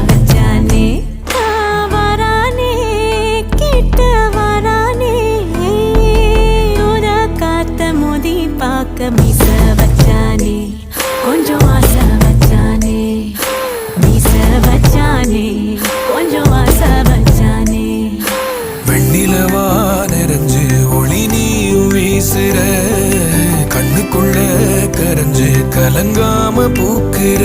வச்சானே வரானே கிட்ட வரானே உத காத்த மோதி பார்க்க மீச வச்சானே கொஞ்சம் ஆசை வச்சானே மீச வச்சானே கொஞ்சம் ஆசை வச்சானே வெண்ணிலவா நிறைஞ்சு ஒளி நீயும் வீசுற கண்ணுக்குள்ள கரைஞ்சு கலங்காம பூக்குற